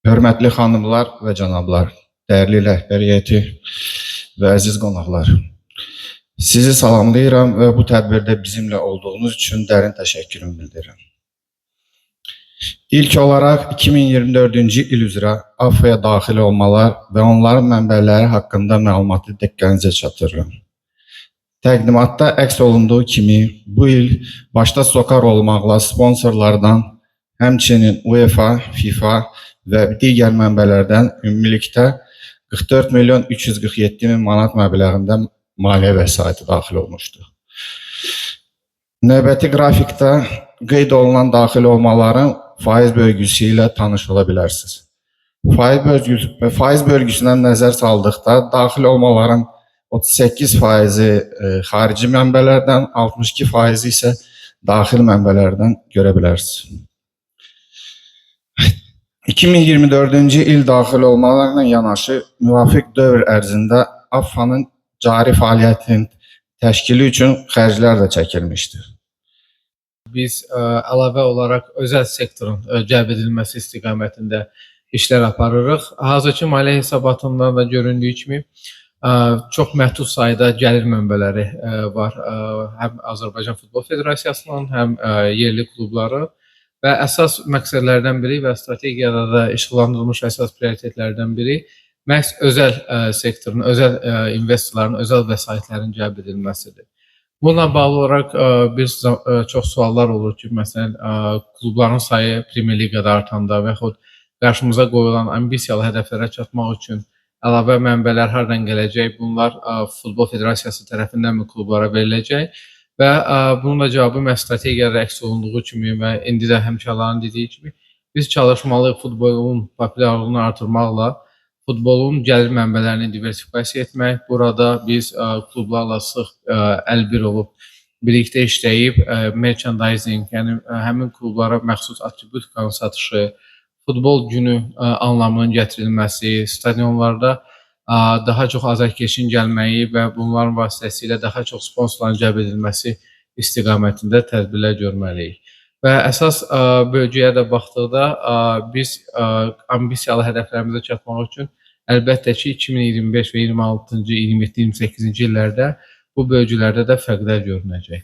Hörmətli xanımlar və cənablar, dəyərli rəhbər heyəti və əziz qonaqlar. Sizi salamlayıram və bu tədbirdə bizimlə olduğunuz üçün dərin təşəkkürümü bildirirəm. İlk olaraq 2024-cü il üzrə AFFA-ya daxil olmalar və onların mənbələri haqqında məlumatı diqqətinizə çatdırıram. Təqdimatda əks olunduğu kimi bu il başda SOCAR olmaqla sponsorlardan, həmçinin UEFA, FIFA və digər mənbələrdən ümumilikdə 44 milyon 347 min manat məbləğində maliyyə vəsaiti daxil olmuşdur. Növbəti qrafikdə qeyd olunan daxil olmaların faiz bölgüsü ilə tanış ola bilərsiniz. Faiz bölgüsündən nəzər saldıqda daxil olmaların 38% xarici mənbələrdən, 62% isə daxil mənbələrdən görə bilərsiniz. 2024-cü il daxil olmalarla yanaşı müvafiq dövr ərzində AFFA-nın cari fəaliyyətinin təşkili üçün xərclər də çəkilmişdir. Biz əlavə olaraq özəl sektorun cəlb edilməsi istiqamətində işlər aparırıq. Hazırki maliyyə hesabatından da göründüyü kimi çox məhdud sayda gəlir mənbələri var. Həm Azərbaycan Futbol Federasiyasının, həm yerli klubları və əsas məqsədlərdən biri və strategiyada da işıqlandırılmış əsas prioritetlərdən biri məhz özəl sektorun, özəl investorların, özəl vəsaitlərin cəlb edilməsidir. Bununla bağlı olaraq çox suallar olur ki, məsələn, klubların sayı Premyer Liqada artanda və yaxud qarşımıza qoyulan ambisiyalı hədəflərə çatmaq üçün əlavə mənbələr hardan gələcək? Bunlar Futbol Federasiyası tərəfindən mi klublara veriləcək? Və bunun da cavabı məhz strategiyada əks olunduğu kimi və indi də həmkarların dediyi kimi biz çalışmalıyıq futbolun populyarlığını artırmaqla futbolun gəlir mənbələrini diversifikasiya etmək. Burada biz klublarla sıx əlbir olub, birlikdə işləyib merchandising, yəni həmin klublara məxsus atributikanın satışı, futbol günü anlamının gətirilməsi, stadionlarda daha çox azarkeşin gəlməyi və bunların vasitəsilə daha çox sponsorların cəlb edilməsi istiqamətində tədbirlər görməliyik. Və əsas bölgəyə də baxdıqda biz ambisiyalı hədəflərimizə çatmaq üçün əlbəttə ki 2025 və 26-cı, 27-28-ci illərdə bu bölgələrdə də fərqlər görünəcək.